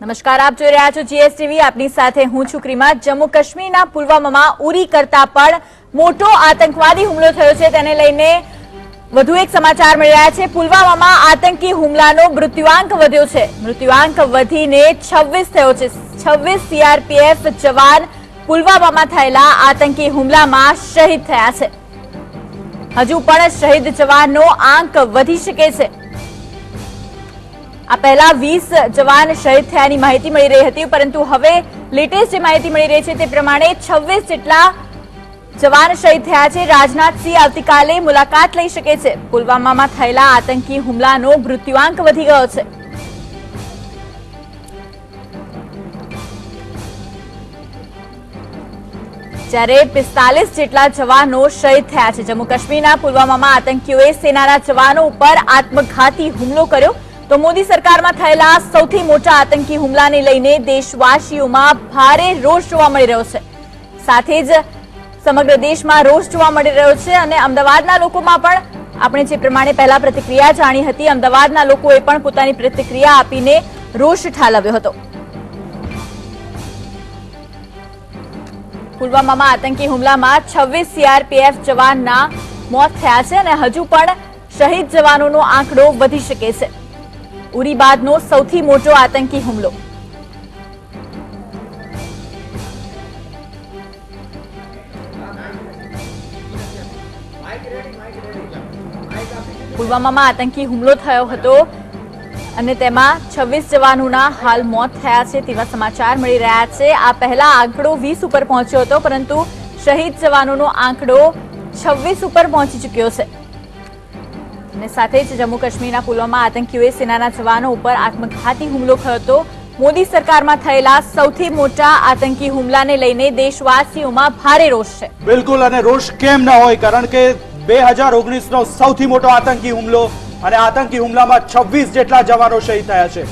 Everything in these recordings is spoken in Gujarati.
નમસ્કાર, આપ જોઈ રહ્યા છો જીએસટીવી. આપની સાથે હું છું ક્રીમા. જમ્મુ કાશ્મીરના પુલવામામાં ઉરી કરતા પણ મોટો આતંકવાદી હુમલો થયો છે. તેને લઈને વધુ એક સમાચાર મળી રહ્યા છે. પુલવામામાં આતંકી હુમલાનો મૃત્યુઆંક વધ્યો છે. મૃત્યુઆંક વધીને 26 થયો છે. 26 સીઆરપીએફ જવાન પુલવામામાં થયેલા આતંકી હુમલામાં શહીદ થયા છે. હજુ પણ શહીદ જવાનનો આંક વધી શકે છે. આ પહેલા 20 જવાન શહીદ થયાની માહિતી મળી રહી હતી, પરંતુ હવે લેટેસ્ટ જે માહિતી મળી રહી છે તે પ્રમાણે 26 જેટલા જવાન શહીદ થયા છે. રાજનાથસિંહ આવતીકાલે મુલાકાત લઈ શકે છે. પુલવામામાં થયેલા આતંકી હુમલાનો મૃત્યુઆંક વધી ગયો છે. જ્યારે 45 જેટલા જવાનો શહીદ થયા છે. જમ્મુ કાશ્મીરના પુલવામામાં આતંકીઓએ સેનાના જવાનો ઉપર આત્મઘાતી હુમલો કર્યો. તો મોદી સરકારમાં થયેલા સૌથી મોટા આતંકી હુમલાને લઈને દેશવાસીઓમાં ભારે રોષ જોવા મળી રહ્યો છે. સાથે જ સમગ્ર દેશમાં રોષ જોવા મળી રહ્યો છે અને અમદાવાદના લોકોમાં પણ આપણે જે પ્રમાણે પહેલા પ્રતિક્રિયા જાણી હતી, અમદાવાદના લોકોએ પણ પોતાની પ્રતિક્રિયા આપીને રોષ ઠાલવ્યો હતો. પુલવામામાં આતંકી હુમલામાં 26 સીઆરપીએફ જવાનના મોત થયા છે અને હજુ પણ શહીદ જવાનોનો આંકડો વધી શકે છે. ઉરી બાદનો સૌથી મોટો આતંકી હુમલો. પુલવામામાં આતંકી હુમલો થયો હતો અને તેમાં 26 જવાનોના હાલ મોત થયા છે તેવા સમાચાર મળી રહ્યા છે. આ પહેલા આંકડો 20 ઉપર પહોંચ્યો હતો, પરંતુ શહીદ જવાનોનો આંકડો 26 ઉપર પહોંચી ચૂક્યો છે. અને સાથે જ જમ્મુ કાશ્મીરના પુલવામા આતંકીઓએ સેનાના જવાનો ઉપર આત્મઘાતી હુમલો કર્યો હતો. મોદી સરકારમાં થયેલા સૌથી મોટા આતંકી હુમલાને લઈને દેશવાસીઓમાં ભારે રોષ છે. બિલકુલ, અને રોષ કેમ ન હોય, કારણ કે 2019નો સૌથી મોટો આતંકી હુમલો અને આતંકી હુમલામાં 26 જેટલા જવાનો શહીદ થયા છે.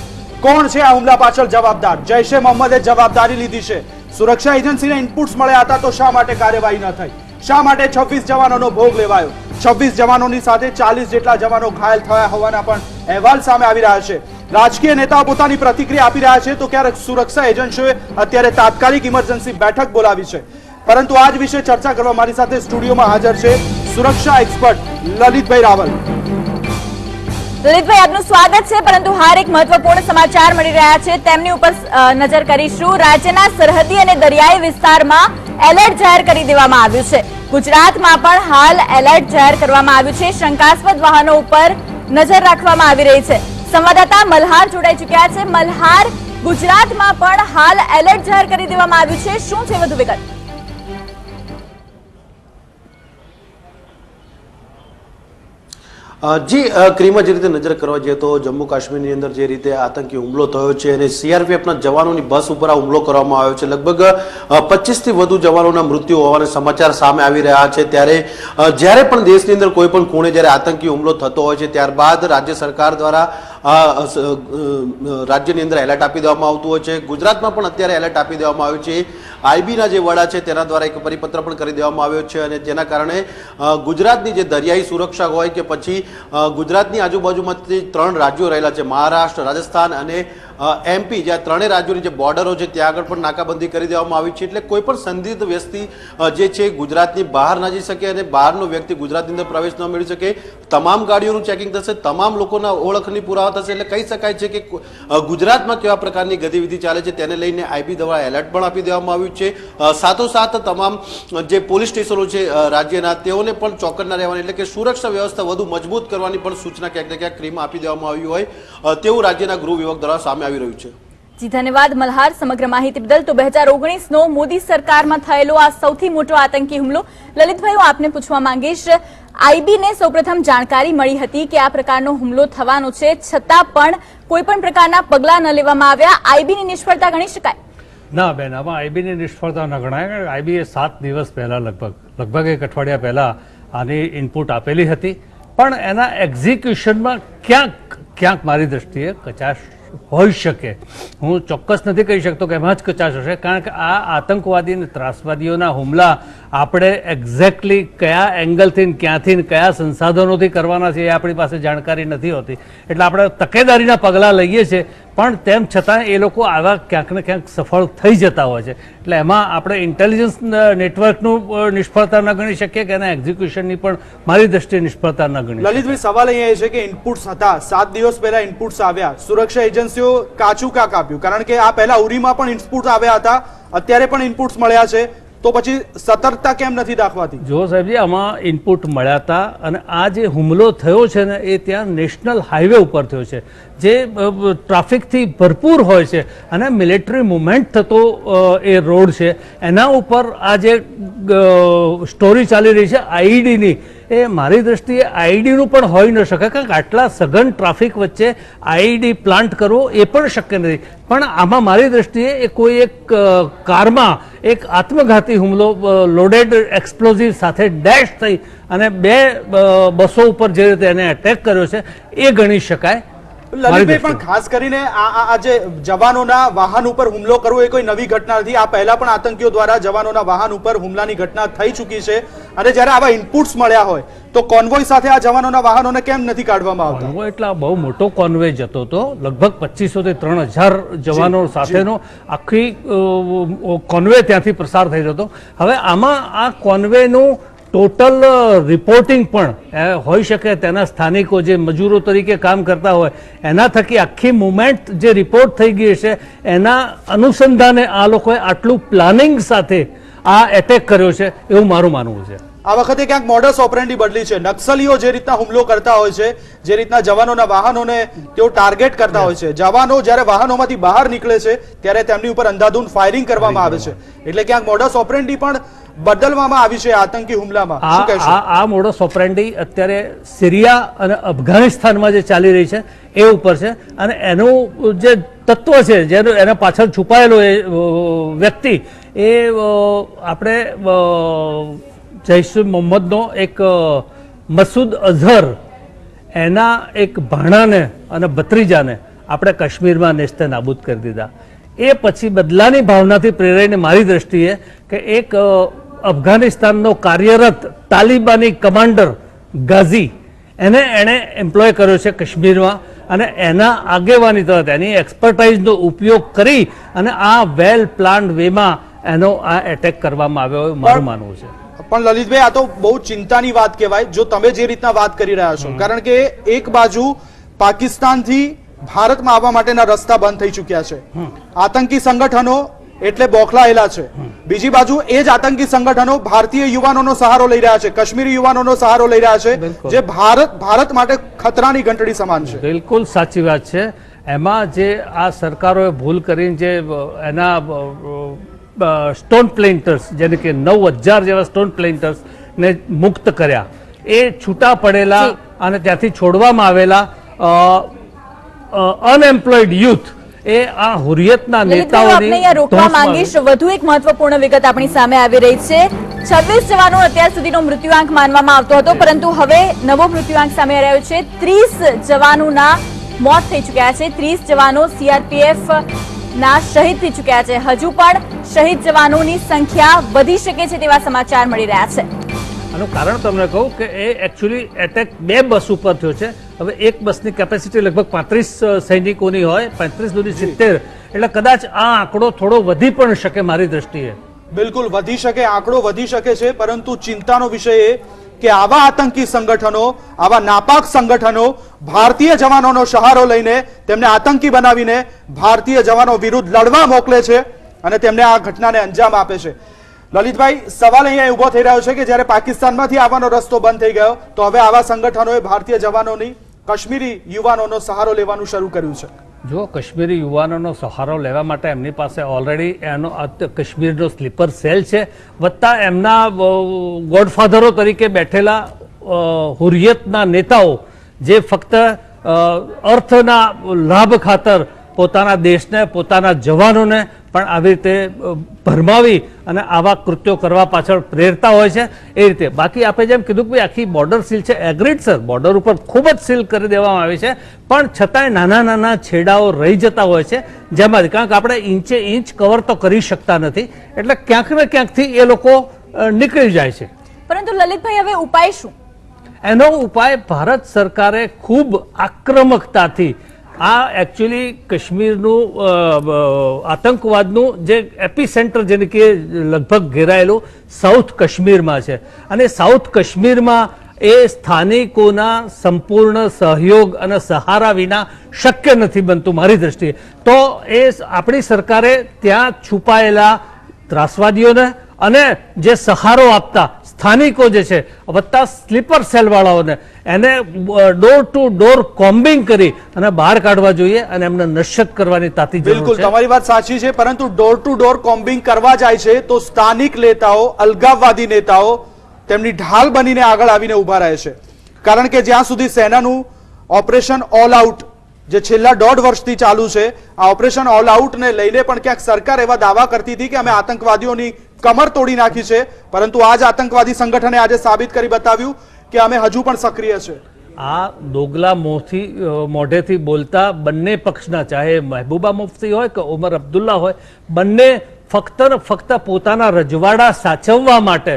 કોણ છે આ હુમલા પાછળ જવાબદાર? જૈશે મોહમ્મદે જવાબદારી લીધી છે. સુરક્ષા એજન્સીને ઇનપુટ્સ મળ્યા હતા તો શા માટે કાર્યવાહી ન થઈ? શા માટે 26 જવાનોનો ભોગ લેવાયો? 26 જવાનોની સાથે 40 જેટલા જવાનો ઘાયલ થયા હોવાના પણ અહેવાલ સામે આવી રહ્યા છે. રાજકીય નેતાઓ પોતાની પ્રતિક્રિયા આપી રહ્યા છે, તો ક્યારેક સુરક્ષા એજન્સીઓએ અત્યારે તાત્કાલિક ઇમરજન્સી બેઠક બોલાવી છે. પરંતુ આજ વિશે ચર્ચા કરવા મારી સાથે સ્ટુડિયોમાં હાજર છે સુરક્ષા એક્સપર્ટ લલિતભાઈ રાવલ. લલિતભાઈ, આપનું સ્વાગત છે. પરંતુ હાર એક મહત્વપૂર્ણ સમાચાર મળી રહ્યા છે, તેમની ઉપર નજર કરીશું. રાજ્યના સરહદી અને દરિયાઈ વિસ્તારમાં એલર્ટ જાહેર કરી દેવામાં આવ્યું છે. ગુજરાતમાં પણ હાલ એલર્ટ જાહેર કરવામાં આવ્યું છે. શંકાસ્પદ વાહનો ઉપર નજર રાખવામાં આવી રહી છે. સંવાદદાતા મલ્હાર જોડાઈ ચૂક્યા છે. મલ્હાર, ગુજરાતમાં પણ હાલ એલર્ટ જાહેર કરી દેવામાં આવ્યું છે. શું છે વધુ વિગત? જી ક્રીમા, જે રીતે નજર કરવા જઈએ તો જમ્મુ કાશ્મીરની અંદર જે રીતે આતંકી હુમલો થયો છે અને સીઆરપીએફના જવાનોની બસ ઉપર આ હુમલો કરવામાં આવ્યો છે, લગભગ 25થી વધુ જવાનોના મૃત્યુ હોવાના સમાચાર સામે આવી રહ્યા છે. ત્યારે જ્યારે પણ દેશની અંદર કોઈ પણ ખૂણે જ્યારે આતંકી હુમલો થતો હોય છે, ત્યારબાદ રાજ્ય સરકાર દ્વારા રાજ્યની અંદર એલર્ટ આપી દેવામાં આવતું હોય છે. ગુજરાતમાં પણ અત્યારે એલર્ટ આપી દેવામાં આવ્યું છે. આઈબીના જે વડા છે તેના દ્વારા એક પરિપત્ર પણ કરી દેવામાં આવ્યો છે અને તેના કારણે ગુજરાતની જે દરિયાઈ સુરક્ષા હોય કે પછી ગુજરાતની આજુબાજુમાંથી 3 રાજ્યો રહેલા છે, મહારાષ્ટ્ર, રાજસ્થાન અને એમપી, જ્યાં ત્રણેય રાજ્યોની જે બોર્ડરો છે ત્યાં આગળ પણ નાકાબંધી કરી દેવામાં આવી છે. એટલે કોઈ પણ સંદિગ્ધ વ્યક્તિ જે છે ગુજરાતની બહાર ના જઈ શકે અને બહારનો વ્યક્તિ ગુજરાતની અંદર પ્રવેશ ન મેળવી શકે. તમામ ગાડીઓનું ચેકિંગ થશે, તમામ લોકોના ઓળખની પુરાવા થશે. એટલે કહી શકાય છે કે ગુજરાતમાં કેવા પ્રકારની ગતિવિધિ ચાલે છે તેને લઈને આઈબી દ્વારા એલર્ટ પણ આપી દેવામાં આવ્યું છે. સાથોસાથ તમામ જે પોલીસ સ્ટેશનો છે રાજ્યના તેઓને પણ ચોકન્ના રહેવાની, એટલે કે સુરક્ષા વ્યવસ્થા વધુ મજબૂત કરવાની પણ સૂચના ક્યાંક ને ક્યાંક ક્રીમમાં આપી દેવામાં આવી હોય તેવું રાજ્યના ગૃહ વિભાગ દ્વારા સામે આવી રહ્યું છે. જી ધન્યવાદ મલ્હાર સમગ્ર માહિતી બદલ. તો 2019નો મોદી સરકારમાં થયેલો આ સૌથી મોટો આતંકી હુમલો. લલિતભાઈ, હું આપને પૂછવા માંગીશ, આઈબીને સૌપ્રથમ જાણકારી મળી હતી કે આ પ્રકારનો હુમલો થવાનો છે, છતાં પણ કોઈ પણ પ્રકારના પગલાં ન લેવામાં આવ્યા. આઈબીની નિષ્ફળતા ગણી શકાય? ના બેન, આમાં આઈબીની નિષ્ફળતા ન ગણાય. આઈબીએ 7 દિવસ પહેલા લગભગ 1 અઠવાડિયા પહેલા આની ઇનપુટ આપેલી હતી, પણ એના એક્ઝિક્યુશનમાં ક્યાંક મારી દ્રષ્ટિએ કચાશ હોઈ શકે. હું ચોક્કસ નથી કહી શકતો કે એમાં જ કચાશ હશે, કારણ કે આ આતંકવાદી અને ત્રાસવાદીઓના હુમલા આપણે એક્ઝેક્ટલી કયા એંગલથી, ક્યાંથી, કયા સંસાધનોથી કરવાના છે એ આપણી પાસે જાણકારી નથી હોતી. એટલે આપણે તકેદારીના પગલાં લઈએ છીએ, પણ તેમ છતાં એ લોકો આવા ક્યાંક ને ક્યાંક સફળ થઈ જતા હોય છે. એટલે એમાં આપણે ઇન્ટેલિજન્સ નેટવર્કનું નિષ્ફળતા ન ગણી શકીએ કે એના એક્ઝિક્યુશનની પણ મારી દ્રષ્ટિએ નિષ્ફળતા ન ગણી. લલિતભાઈ, સવાલ અહીંયા એ છે કે ઇનપુટ્સ હતા, 7 દિવસ પહેલા ઇનપુટ્સ આવ્યા, સુરક્ષા એજન્સીઓ કાચું કાક આપ્યું, કારણ કે આ પહેલા ઉરીમાં પણ ઇનપુટ્સ આવ્યા હતા, અત્યારે પણ ઇનપુટ્સ મળ્યા છે, તો પછી સતર્કતા કેમ નથી દાખવાતી? જો સાહેબજી, આમાં ઇનપુટ મળ્યા હતા અને આ જે હુમલો થયો છે ને એ ત્યાં નેશનલ હાઈવે ઉપર થયો છે, જે ટ્રાફિકથી ભરપૂર હોય છે અને મિલિટરી મુવમેન્ટ થતો એ રોડ છે. એના ઉપર આ જે સ્ટોરી ચાલી રહી છે આઈઈડીની, એ મારી દ્રષ્ટિએ આઈઈડીનું પણ હોઈ ન શકે, કારણ કે આટલા સઘન ટ્રાફિક વચ્ચે આઈઈડી પ્લાન્ટ કરવો એ પણ શક્ય નથી. પણ આમાં મારી દ્રષ્ટિએ એ કોઈ એક કારમાં એક આત્મઘાતી હુમલો લોડેડ એક્સપ્લોઝિવ સાથે ડેશ થઈ અને 2 બસો ઉપર જે રીતે એને એટેક કર્યો છે એ ગણી શકાય. લલિતભાઈ, પણ ખાસ કરીને આ જે જવાનોના વાહન ઉપર હુમલો કરવો એ કોઈ નવી ઘટના નથી. આ પહેલા પણ આતંકીઓ દ્વારા જવાનોના વાહન ઉપર હુમલાની ઘટના થઈ ચૂકી છે, અને જ્યારે આવા ઇનપુટ્સ મળ્યા હોય તો કોન્વોય સાથે આ જવાનોના વાહનોને કેમ નથી કાઢવામાં આવતા? કોન્વોય એટલે બહુ મોટો કોન્વોય જતો હતો, લગભગ 2500 થી 3000 જવાનો સાથેનો આખી કોન્વોય ત્યાંથી પ્રસાર થઈ જતો. હવે આમાં આ કોન્વોયનું ટોટલ રિપોર્ટિંગ પણ હોઈ શકે, તેના સ્થાનિકો જે મજૂરો તરીકે કામ કરતા હોય એના થકી આખી મુવમેન્ટ જે રિપોર્ટ થઈ ગઈ છે એના અનુસંધાને આ લોકોએ આટલું પ્લાનિંગ સાથે આ એટેક કર્યો છે એવું મારું માનવું છે. આ વખતે ક્યાંક મોડસ ઓપરેન્ડી બદલી છે. નક્સલીઓ જે રીતના હુમલો કરતા હોય છે, જે રીતના જવાનોના વાહનોને તેઓ ટાર્ગેટ કરતા હોય છે, જવાનો જ્યારે વાહનોમાંથી બહાર નીકળે છે ત્યારે તેમની ઉપર અંધાધૂંધ ફાયરિંગ કરવામાં આવે છે. એટલે ક્યાંક મોડસ ઓપરેન્ડી પણ બદલવામાં આવી છે આતંકી હુમલામાં. શું કહેશો? આ મોડસ ઓપરેન્ડી અત્યારે સિરિયા અને અફઘાનિસ્તાનમાં જે ચાલી રહી છે એ ઉપર છે, અને એનું જે તત્વ છે, જેનો એના પાછળ છુપાયેલો એ વ્યક્તિ, એ આપણે જૈશ મોહમ્મદનો એક મસૂદ અઝહર, એના એક ભાણાને અને ભત્રીજાને આપણે કાશ્મીરમાં નેસ્તે નાબૂદ કરી દીધા. એ પછી બદલાની ભાવનાથી પ્રેરાઈને મારી દ્રષ્ટિએ કે એક અફઘાનિસ્તાનનો કાર્યરત તાલિબાની કમાન્ડર ગાઝી, એણે એમ્પ્લોય કર્યો છે કાશ્મીરમાં, અને એના આગેવાની તરફ એની એક્સપર્ટાઇઝનો ઉપયોગ કરી અને આ વેલ પ્લાન્ડ વેમાં એનો આ એટેક કરવામાં આવ્યો એવું મારું માનવું છે. પણ લલિતભાઈ, આ તો બહુ ચિંતાની વાત કહેવાય, જો તમે જે રીતના વાત કરી રહ્યા છો, કારણ કે એક બાજુ પાકિસ્તાનથી ભારતમાં આવવા માટેના રસ્તા બંધ થઈ ચૂક્યા છે, આતંકી સંગઠનો એટલે બોખલાયેલા છે, બીજી બાજુ એ જ આતંકી સંગઠનો ભારતીય યુવાનોનો સહારો લઈ રહ્યા છે, કાશ્મીરી યુવાનોનો સહારો લઈ રહ્યા છે, જે ભારત માટે ખતરાની ઘંટડી સમાન છે. બિલકુલ સાચી વાત છે. એમાં જે આ સરકારોએ ભૂલ કરીને જે એના સ્ટોન પ્લેન્ટર્સ, જેને કે 9000 જેવા સ્ટોન પ્લેન્ટર્સ ને મુક્ત કર્યા, એ છૂટા પડેલા અને ત્યાંથી છોડવામાં આવેલા અનએમ્પ્લોયડ યુથ, એ આ હુરિયતના નેતાઓની રોકવા માંગીશ. વધુ એક મહત્વપૂર્ણ વિગત આપણી સામે આવી રહી છે. 26 જવાનો અત્યાર સુધીનો મૃત્યુઆંક માનવામાં આવતો હતો, પરંતુ હવે નવો મૃત્યુઆંક સામે આવ્યો છે. 30 જવાનોના મોત થઈ ચૂક્યા છે. 30 જવાનો સીઆરપીએફ ના શહીદ થઈ ચૂક્યા છે. હજુ પણ શહીદ જવાનોની સંખ્યા વધી શકે છે તેવા સમાચાર મળી રહ્યા છે. આનું કારણ તમને કહું કે એ એકચ્યુઅલી એટેક 2 બસ ઉપર થયો છે. હવે એક બસની કેપેસિટી લગભગ 35 સૈનિકોની હોય, 35 દૂની 70, એટલે કદાચ આ આંકડો થોડો વધી પણ શકે મારી દ્રષ્ટિએ. બિલકુલ વધી શકે, આંકડો વધી શકે છે, પરંતુ ચિંતાનો વિષય એ કે આવા આતંકી સંગઠનો, આવા નાપાક સંગઠનો ભારતીય જવાનોનો સહારો લઈને તેમને આતંકી બનાવીને ભારતીય જવાનો વિરુદ્ધ લડવા મોકલે છે અને તેમને આ ઘટનાને અંજામ આપે છે. લલિતભાઈ, સવાલ અહીંયા ઉભો થઈ રહ્યો છે કે જ્યારે પાકિસ્તાનમાંથી આવવાનો રસ્તો બંધ થઈ ગયો, તો હવે આવા સંગઠનોએ ભારતીય જવાનોની, કાશ્મીરી યુવાનોનો સહારો લેવાનું શરૂ કર્યું છે. જો કાશ્મીરી યુવાનોનો સહારો લેવા માટે એમની પાસે ઓલરેડી એનો કાશ્મીરનો સ્લીપર સેલ છે, વત્તા એમના ગોડફાધરો તરીકે બેઠેલા હુરિયતના નેતાઓ, જે ફક્ત અર્થના લાભ ખાતર પોતાના દેશને, પોતાના જવાનોને પણ આવી રીતે ભરમાવી અને આવા કૃત્યો કરવા પાછળ પ્રેરતા હોય છે. એ રીતે બાકી આપણે જેમ કીધું કે આખી બોર્ડર સીલ છે, એગ્રીડ સર, બોર્ડર ઉપર ખૂબ જ સીલ કરી દેવામાં આવી છે, પણ છતાંય નાના નાના છેડાઓ રહી જતા હોય છે, જેમાંથી કારણ કે આપણે ઇંચે ઇંચ કવર તો કરી શકતા નથી, એટલે ક્યાંક ને ક્યાંકથી એ લોકો નીકળી જાય છે. પરંતુ લલિતભાઈ, હવે ઉપાય શું? એનો ઉપાય ભારત સરકારે ખૂબ આક્રમકતાથી આ એકચ્યુઅલી કાશ્મીરનું આતંકવાદનું જે એપી સેન્ટર જેને કે લગભગ ઘેરાયેલું સાઉથ કાશ્મીરમાં છે અને સાઉથ કાશ્મીરમાં એ સ્થાનિકોના સંપૂર્ણ સહયોગ અને સહારા વિના શક્ય નથી બનતું મારી દ્રષ્ટિએ. તો એ આપણી સરકારે ત્યાં છુપાયેલા ત્રાસવાદીઓને અને જે સહારો આપતા સ્થાનિકો જે છે વત્તા સ્લીપર સેલવાળાઓને એને ડોર ટુ ડોર કોમ્બિંગ કરી અને બહાર કાઢવા જોઈએ અને એમને નશ્યત કરવાની તાતી જરૂર બિલકુલ છે. તમારી વાત સાચી છે, પરંતુ ડોર ટુ ડોર કોમ્બિંગ કરવા જાય છે તો સ્થાનિક નેતાઓ, અલગાવવાદી નેતાઓ તેમની ઢાલ બનીને આગળ આવીને ઉભા રહે છે. કારણ કે જ્યાં સુધી સેનાનું ઓપરેશન ઓલ આઉટ જે છેલ્લા 1.5 વર્ષથી ચાલુ છે, આ ઓપરેશન ઓલ આઉટ ને લઈને પણ ક્યાંક સરકાર એવા દાવા કરતી હતી કે અમે આતંકવાદીઓની કમર તોડી નાખી છે, પરંતુ આ જ આતંકવાદી સંગઠને આજે સાબિત કરી બતાવ્યું કે અમે હજુ પણ સક્રિય છે. આ દોગલા મોઢેથી બોલતા બંને પક્ષના, ચાહે મહેબૂબા મુફ્તી હોય કે ઉમર અબ્દુલ્લા હોય, બંને ફક્ત ને ફક્ત પોતાના રજવાડા સાચવવા માટે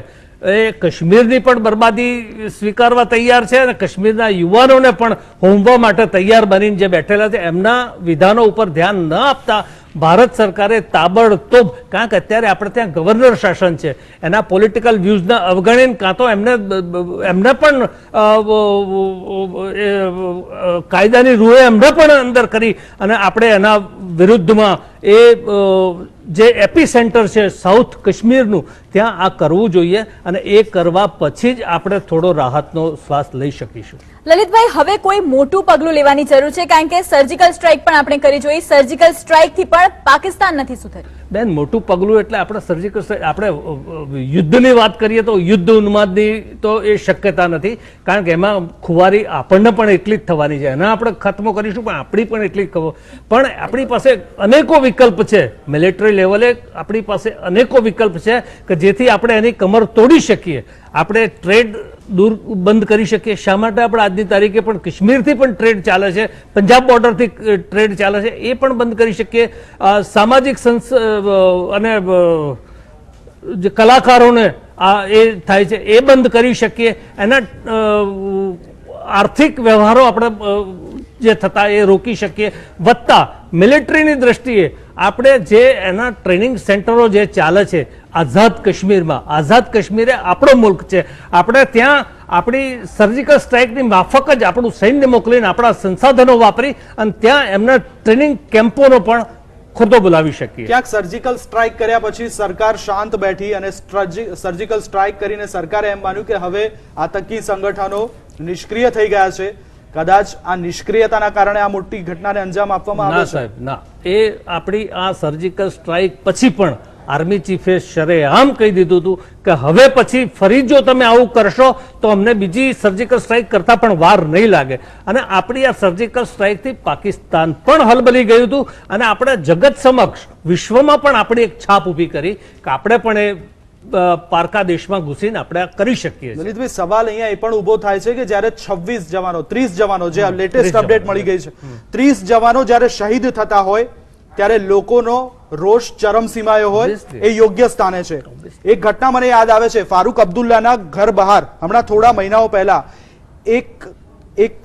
એ કાશ્મીરની પણ બરબાદી સ્વીકારવા તૈયાર છે અને કાશ્મીરના યુવાનોને પણ હોમવા માટે તૈયાર બનીને જે બેઠેલા છે એમના વિધાનો ઉપર ધ્યાન ન આપતા ભારત સરકારે તાબડતોબ, કારણ કે અત્યારે આપણે ત્યાં ગવર્નર શાસન છે, એના પોલિટિકલ વ્યૂઝને અવગણીને કાં તો એમને પણ કાયદાની રૂએ એમને પણ અંદર કરી અને આપણે એના વિરુદ્ધમાં એ જે એપી સેન્ટર છે સાઉથ કાશ્મીરનું ત્યાં આ કરવું જોઈએ અને એ કરવા પછી જ આપણે થોડો રાહતનો શ્વાસ લઈ શકીશું. લલિતભાઈ, હવે કોઈ મોટું પગલું લેવાની જરૂર છે, કારણ કે સર્જિકલ સ્ટ્રાઇક પણ આપણે કરી જોઈ. સર્જિકલ સ્ટ્રાઇક થી પણ પાકિસ્તાન નથી સુધર્યું. બેન, મોટું પગલું એટલે આપણે સર્જિકલ સ્ટ્રાઇક, આપણે યુદ્ધની વાત કરીએ તો યુદ્ધ ઉન્માદની તો એ શક્યતા નથી, કારણ કે એમાં ખુવારી આપણને પણ એટલી જ થવાની છે. એના આપણે ખતમો કરીશું પણ આપણી પણ એટલી જ ખબર. પણ આપણી પાસે અનેકો વિકલ્પ છે, મિલિટરી લેવલે આપણી પાસે અનેકો વિકલ્પ છે કે જેથી આપણે એની કમર તોડી શકીએ. આપણે ટ્રેડ દૂર બંધ કરી શકીએ. શા માટે આપણે આજની તારીખે પણ કાશ્મીરથી પણ ટ્રેડ ચાલે છે, પંજાબ બોર્ડરથી ટ્રેડ ચાલે છે, એ પણ બંધ કરી શકીએ. સામાજિક અને જે કલાકારોને એ થાય છે એ બંધ કરી શકીએ. એના આર્થિક વ્યવહારો આપણે જે થતા એ રોકી શકીએ. વત્તા મિલિટરીની દ્રષ્ટિએ આપણે જે એના ટ્રેનિંગ સેન્ટરો જે ચાલે છે આઝાદ કાશ્મીરમાં, આઝાદ કાશ્મીર એ આપણો મુલ્ક છે, આપણે ત્યાં આપણી સર્જિકલ સ્ટ્રાઇકની માફક જ આપણું સૈન્ય મોકલીને આપણા સંસાધનો વાપરી અને ત્યાં એમના ટ્રેનિંગ કેમ્પોનો પણ ખુદો બોલાવી શકીએ. ક્યાંક સર્જિકલ સ્ટ્રાઇક કર્યા પછી સરકાર શાંત બેઠી અને સર્જિકલ સ્ટ્રાઇક કરીને સરકારે એમ માન્યું કે હવે આતંકી સંગઠનો નિષ્ક્રિય થઈ ગયા છે. કદાચ આ નિષ્ક્રિયતાના કારણે આ મોટી ઘટનાને અંજામ આપવામાં આવે છે. સાહેબ ના, એ આપણી આ સર્જિકલ સ્ટ્રાઇક પછી પણ આર્મી ચીફે શરેઆમ કહી દીધું હતું કે હવે પછી ફરી જો તમે આવું કરશો તો અમને બીજી સર્જિકલ સ્ટ્રાઇક કરતા પણ વાર નહીં લાગે. અને આપણી આ સર્જિકલ સ્ટ્રાઇકથી પાકિસ્તાન પણ હલબલી ગયું હતું અને આપણે જગત સમક્ષ વિશ્વમાં પણ આપણી એક છાપ ઊભી કરી કે આપણે પણ એ પારકા દેશમાં ઘૂસીને આપણે આ કરી શકીએ. લલિતભાઈ, સવાલ અહીંયા એ પણ ઉભો થાય છે કે જ્યારે 26 જવાનો 30 જવાનો જે લેટેસ્ટ અપડેટ મળી ગઈ છે, 30 જવાનો જ્યારે શહીદ થતા હોય ત્યારે લોકોનો રોષ ચરમસીમાએ હોય એ યોગ્ય સ્થાને છે. એક ઘટના મને યાદ આવે છે, ફારૂક અબ્દુલ્લાના ઘર બહાર હમણાં થોડા મહિનાઓ પહેલા એક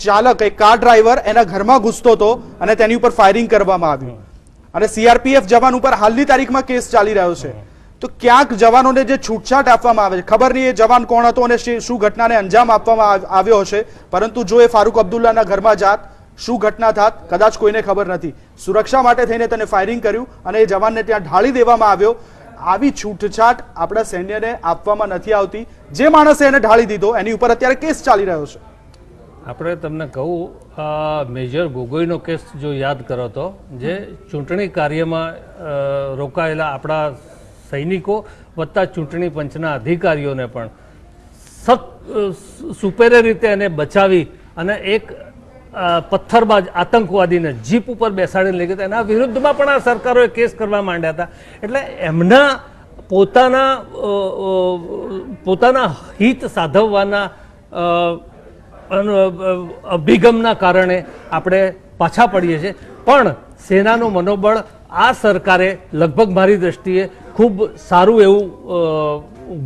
ચાલક, એક કાર ડ્રાઈવર એના ઘરમાં ઘૂસતો હતો અને તેની ઉપર ફાયરિંગ કરવામાં આવ્યું અને સીઆરપીએફ જવાન ઉપર હાલની તારીખમાં કેસ ચાલી રહ્યો છે. તો ક્યાંક જવાનોને જે છૂટછાટ આપવામાં આવે છે, ખબર નહીં એ જવાન કોણ હતો અને શું ઘટનાને અંજામ આપવામાં આવ્યો હશે, પરંતુ જો એ ફારૂક અબ્દુલ્લાના ઘરમાં જાત, શું ઘટના થાત કદાચ કોઈને ખબર નથી. સુરક્ષા માટે થઈને તેને ફાયરિંગ કર્યું અને એ જવાનને ત્યાં ઢાળી દેવામાં આવ્યો. આવી છૂટછાટ આપણા સૈન્યને આપવામાં નથી આવતી. જે માણસે એને ઢાળી દીધો એની ઉપર અત્યારે કેસ ચાલી રહ્યો છે. આપણે તમને કહું, મેજર ગોગોઈનો કેસ જો યાદ કરો તો, જે ચૂંટણી કાર્યમાં રોકાયેલા આપણા સૈનિકો વત્તા ચૂંટણી પંચના અધિકારીઓને પણ સુપેરે રીતે એને બચાવી અને એક પથ્થરબાજ આતંકવાદીને જીપ ઉપર બેસાડીને લઈ ગયા, એના વિરુદ્ધમાં પણ આ સરકારોએ કેસ કરવા માંડ્યા હતા. એટલે એમના પોતાના હિત સાધવવાના અભિગમના કારણે આપણે પાછા પડીએ છીએ. પણ સેનાનું મનોબળ આ સરકારે લગભગ મારી દ્રષ્ટિએ ખૂબ સારું એવું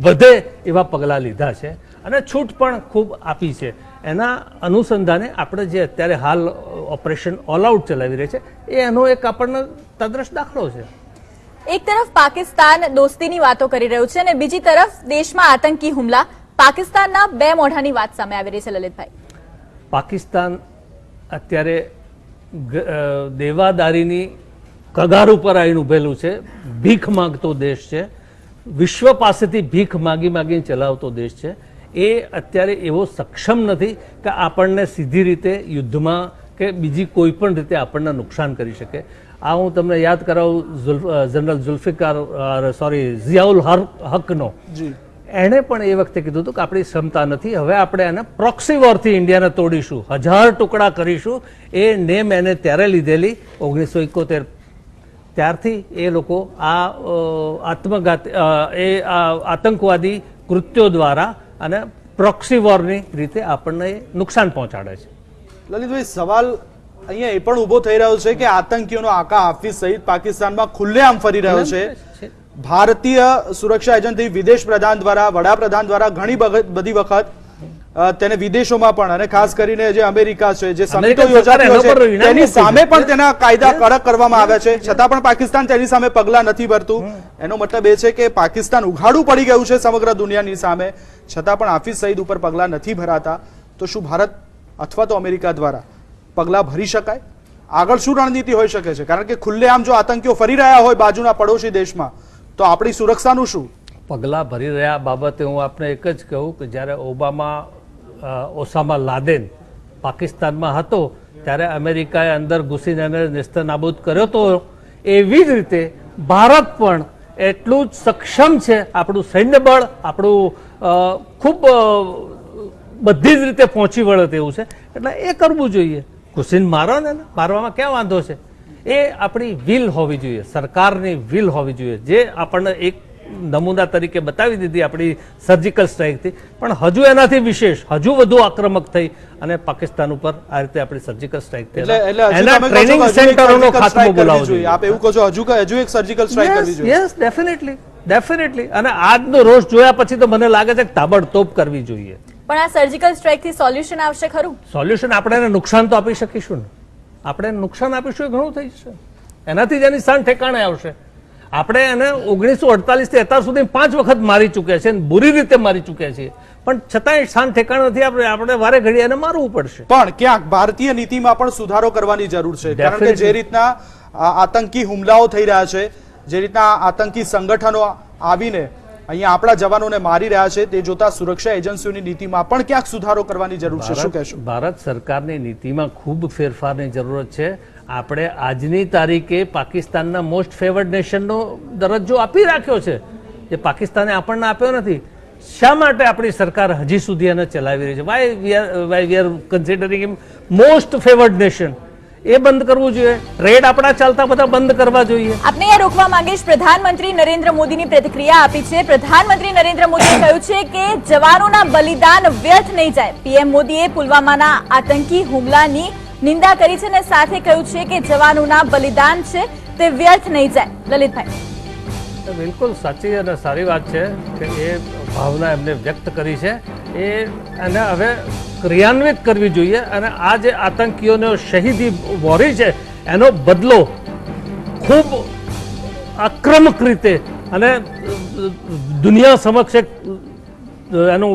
વધે એવા પગલાં લીધા છે અને છૂટ પણ ખૂબ આપી છે. એના અનુસંધાને આપણે જે અત્યારે હાલ ઓપરેશન ઓલ આઉટ ચલાવી રહી છે એનો એક આપણને તદ્રશ દાખલો છે. એક તરફ પાકિસ્તાન દોસ્તીની વાતો કરી રહ્યું છે અને બીજી તરફ દેશમાં આતંકી હુમલા, પાકિસ્તાનના બે મોઢાની વાત સામે આવી રહી છે. લલિતભાઈ, પાકિસ્તાન અત્યારે દેવાદારીની કગાર ઉપર આવીને ઉભેલું છે. ભીખ માંગતો દેશ છે, વિશ્વ પાસેથી ભીખ માગીને ચલાવતો દેશ છે. એ અત્યારે એવો સક્ષમ નથી કે આપણને સીધી રીતે યુદ્ધમાં કે બીજી કોઈ પણ રીતે આપણને નુકસાન કરી શકે. આ હું તમને યાદ કરાવું જનરલ ઝિયાઉલ હકનો. એણે પણ એ વખતે કીધું હતું કે આપણી ક્ષમતા નથી, હવે આપણે એને પ્રોક્સી વોરથી ઇન્ડિયાને તોડીશું, 1000 ટુકડા કરીશું. એ નેમ એને ત્યારે લીધેલી 1971. ત્યારથી એ લોકો આ આતંકવાદી કૃત્યો દ્વારા અને પ્રોક્સી વોરની રીતે આપણને નુકસાન પહોંચાડે છે. લલિતભાઈ, સવાલ અહીંયા એ પણ ઉભો થઈ રહ્યો છે કે આતંકીઓનો આકા હાફિઝ સઈદ પાકિસ્તાનમાં ખુલ્લેઆમ ફરી રહ્યો છે. ભારતીય સુરક્ષા એજન્સી વિદેશ પ્રધાન દ્વારા, વડાપ્રધાન દ્વારા ઘણી બધી વખત તેને વિદેશોમાં પણ અને ખાસ કરીને જે અમેરિકા છે, જે સમિતો યોજાતી હોય છે તેની સામે પણ તેના કાયદા કડક કરવામાં આવ્યા છે, છતાં પણ પાકિસ્તાન તેની સામે પગલા નથી ભરતું. એનો મતલબ એ છે કે પાકિસ્તાન ઉઘાડું પડી ગયું છે સમગ્ર દુનિયાની સામે, છતાં પણ હાફિઝ સઈદ ઉપર પગલા નથી ભરાતા. તો શું ભારત અથવા તો અમેરિકા દ્વારા પગલા ભરી શકાય? આગળ શું રણનીતિ હોઈ શકે છે? કારણ કે ખુલ્લેઆમ જો આતંકીઓ ફરી રહ્યા હોય બાજુના પડોશી દેશમાં, તો આપણી સુરક્ષાનું શું? પગલા ભરી રહ્યા બાબતે હું આપને એક જ કહું કે જ્યારે ઓસામા લાદેન પાકિસ્તાનમાં હતો ત્યારે અમેરિકાએ અંદર ઘૂસીને એને નેસ્તનાબૂદ કર્યો તો એવી જ રીતે ભારત પણ એટલું જ સક્ષમ છે. આપણું સૈન્ય બળ આપણું ખૂબ બધી જ રીતે પહોંચી વળે તેવું છે. એટલે એ કરવું જોઈએ. ઘૂસીને મારો ને, મારવામાં ક્યાં વાંધો છે? એ આપણી વિલ હોવી જોઈએ, સરકારની વિલ હોવી જોઈએ, જે આપણને એક નમૂના તરીકે બતાવી દીધી આપણી સર્જિકલ સ્ટ્રાઇકથી. પણ હજુ એનાથી વિશેષ, હજુ વધુ આક્રમક થઈ અને પાકિસ્તાન ઉપર આ રીતે આપણી સર્જિકલ સ્ટ્રાઇક થઈ. એના ટ્રેનિંગ સેન્ટરોનો ખાત્મો બોલાવવો જોઈએ. આપ એવું કહો છો હજુ એક સર્જિકલ સ્ટ્રાઇક કરવી જોઈએ? Yes, definitely. અને આજનો રોષ જોયા પછી તો મને લાગે છે કે તાબડતોબ કરવી જોઈએ. પણ આ સર્જિકલ સ્ટ્રાઇકથી સોલ્યુશન આવશે ખરું? સોલ્યુશન આપણે એને નુકસાન તો આપી શકીશું ને. આપણે નુકસાન આપીશું એ ઘણું થઈ જશે. એનાથી જ એની શાન ઠેકાણે આવશે. આપણે એને 1948 થી અત્યાર સુધી 5 વખત મારી ચૂક્યા છે, બુરી રીતે મારી ચૂક્યા છીએ, પણ છતાંય શાન ઠેકાણ નથી. આપણે વારે ઘડી એને મારવું પડશે. પણ ક્યાંક ભારતીય નીતિમાં પણ સુધારો કરવાની જરૂર છે. કારણ કે જે રીતના આતંકી હુમલાઓ થઈ રહ્યા છે, જે રીતના આતંકી સંગઠનો આવીને અહીંયા આપણા જવાનોને મારી રહ્યા છે, તે જોતા સુરક્ષા એજન્સીઓની નીતિમાં પણ ક્યાંક સુધારો કરવાની જરૂર છે. શું કહેશો? ભારત સરકારની નીતિમાં ખૂબ ફેરફારની જરૂરત છે. આપણે આજની તારીખે પાકિસ્તાનના મોસ્ટ ફેવર્ડ નેશનનો દરજ્જો આપી રાખ્યો છે, જે પાકિસ્તાને આપણને આપ્યો નથી. શા માટે આપણી સરકાર હજી સુધી એને ચલાવી રહી છે? Why we are considering him most favoured nation? એ બંધ કરવું જોઈએ. ટ્રેડ આપણા ચાલતા બધા બંધ કરવા જોઈએ. આપને એ રોકવા માંગીશ. પ્રધાનમંત્રી નરેન્દ્ર મોદીની પ્રતિક્રિયા આપી છે. પ્રધાનમંત્રી નરેન્દ્ર મોદીએ કહ્યું છે કે જવાનોના બલિદાન વ્યર્થ નહીં જાય. પીએમ મોદીએ પુલવામાના આતંકી હુમલાની નિંદા કરી છે અને સાથે કહ્યું છે કે જવાનોના બલિદાન છે તે વ્યર્થ નહીં જાય. લલિતભાઈ, બિલકુલ સાચી અને સારી વાત છે કે એ ભાવના એમને વ્યક્ત કરી છે. એને હવે ક્રિયાન્વિત કરવી જોઈએ અને આ જે આતંકીઓનો શહીદી વોરી છે એનો બદલો ખૂબ આક્રમક રીતે અને દુનિયા સમક્ષ એનું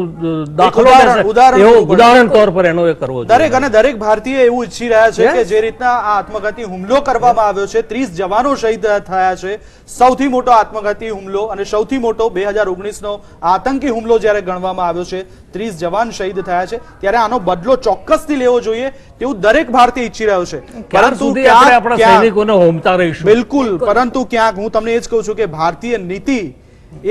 ઉદાહરણ તौर પર એનો એ કરવો. દરેક અને દરેક ભારતીય એવું ઈચ્છી રહ્યા છે કે જે રીતના આ આત્મઘાતી હુમલો કરવામાં આવ્યો છે, 30 જવાનો શહીદ થયા છે, સૌથી મોટો આત્મઘાતી હુમલો અને સૌથી મોટો 2019નો આતંકી હુમલો જ્યારે ગણવામાં આવ્યો છે, 30 જવાન શહીદ થયા છે, ત્યારે આનો બદલો ચોક્કસથી લેવો જોઈએ તેવું દરેક ભારતીય ઈચ્છી રહ્યો છે. પરંતુ આપણા સૈનિકોને હોમતા રહીશું. બિલકુલ. પરંતુ ક્યાંક હું તમને એ જ કહું છું કે ભારતીય નીતિ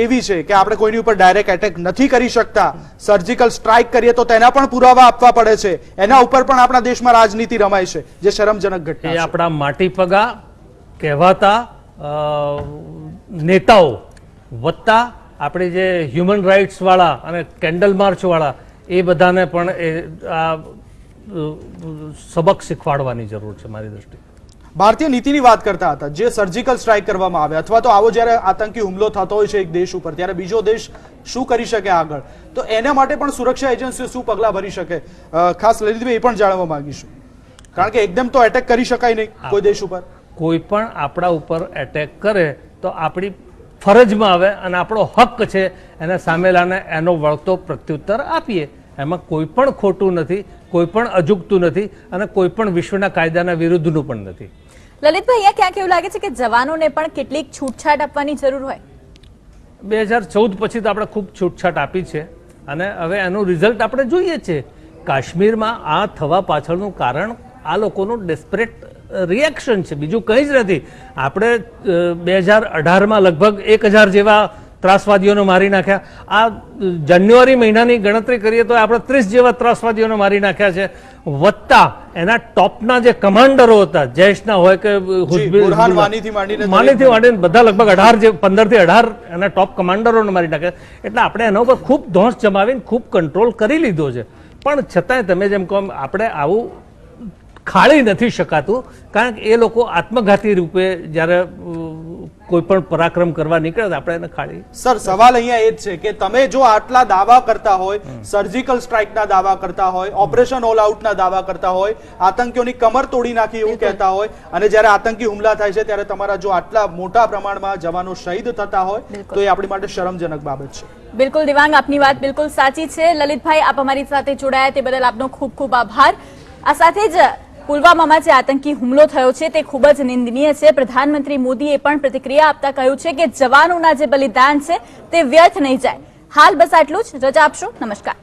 એવી છે કે આપણે કોઈની ઉપર ડાયરેક્ટ એટેક નથી કરી શકતા. સર્જિકલ સ્ટ્રાઇક કરીએ તો તેના પણ પુરાવા આપવા પડે છે. એના ઉપર પણ આપણા દેશમાં રાજનીતિ રમાય છે, જે શરમજનક ઘટના છે. આપણા માટી પગા કહેવાતા નેતાઓ વત્તા આપણે જે હ્યુમન રાઇટ્સ વાળા અને કેન્ડલ માર્ચ વાળા એ બધાને પણ આ સબક શીખવાડવાની જરૂર છે મારી દ્રષ્ટિએ. ભારતીય નીતિની વાત કરતા હતા, જે સર્જિકલ સ્ટ્રાઇક કરવામાં આવે અથવા તો આવો જ્યારે આતંકી હુમલો થતો હોય છે એક દેશ ઉપર, ત્યારે બીજો દેશ શું કરી શકે આગળ, તો એના માટે પણ સુરક્ષા એજન્સીઓ શું પગલાં ભરી શકે? ખાસ લલિતભાઈ એ પણ જાણવા માંગીશું, કારણ કે એકદમ તો એટેક કરી શકાય નહીં કોઈ દેશ ઉપર. કોઈ પણ આપણા ઉપર એટેક કરે તો આપણી ફરજમાં આવે અને આપણો હક છે એને સામેલાને એનો વળતો પ્રત્યુત્તર આપીએ. એમાં કોઈ પણ ખોટું નથી, કોઈ પણ અજુગતું નથી અને કોઈ પણ વિશ્વના કાયદાના વિરુદ્ધનું પણ નથી. લલિતભાઈ, અહીંયા ક્યાંક એવું લાગે છે કે જવાનોને પણ કેટલીક છૂટછાટ આપવાની જરૂર હોય? 2014 પછી તો આપણે ખૂબ છૂટછાટ આપી છે અને હવે એનું રિઝલ્ટ આપણે જોઈએ છે. કાશ્મીરમાં આ થવા પાછળનું કારણ આ લોકોનું ડેસ્પરેટ રિએક્શન છે, બીજું કંઈ જ નથી. આપણે 2018માં લગભગ 1000 જેવા ત્રાસવાદીઓને મારી નાખ્યા. આ જાન્યુઆરી મહિનાની ગણતરી કરીએ તો આપણે 30 જેવા ત્રાસવાદીઓને મારી નાખ્યા છે. વત્તા એના ટોપના જે કમાન્ડરો હતા, જૈશના હોય કે માનીથી માંડીને બધા લગભગ 15 થી 18 એના ટોપ કમાન્ડરોને મારી નાખ્યા. એટલે આપણે એના ઉપર ખૂબ ધોંસ જમાવીને ખૂબ કંટ્રોલ કરી લીધો છે. પણ છતાંય તમે જેમ કહો આપણે આવું ખાળી નથી શકાતું, કારણ કે એ લોકો આત્મઘાતી રૂપે જ્યારે કોઈ પણ પરાક્રમ કરવા નીકળે તો આપણે એને ખાળી. સર, સવાલ અહીંયા એ જ છે કે તમે જો આટલા દાવા કરતા હોય, સર્જિકલ સ્ટ્રાઇકના દાવા કરતા હોય, ઓપરેશન ઓલ આઉટના દાવા કરતા હોય, આતંકીઓની કમર તોડી નાખી એવું કહેતા હોય, અને જ્યારે આતંકી હુમલા થાય છે ત્યારે તમારા જો આટલા મોટા પ્રમાણમાં જવાનો શહીદ થતા હોય તો એ આપણી માટે શરમજનક બાબત છે. બિલકુલ દિવાંગ, આપની વાત બિલકુલ સાચી છે. લલિતભાઈ, આપ અમારી સાથે જોડાયા તે બદલ આપનો ખૂબ ખૂબ આભાર. આ સાથે જ પુલવામામાં જે આતંકી હુમલો થયો છે તે ખૂબ જ નિંદનીય છે. પ્રધાનમંત્રી મોદીએ પણ પ્રતિક્રિયા આપતા કહ્યું છે કે જવાનોના જે બલિદાન છે તે વ્યર્થ નહીં જાય. હાલ બસ આટલું જ. રજા આપશો. નમસ્કાર.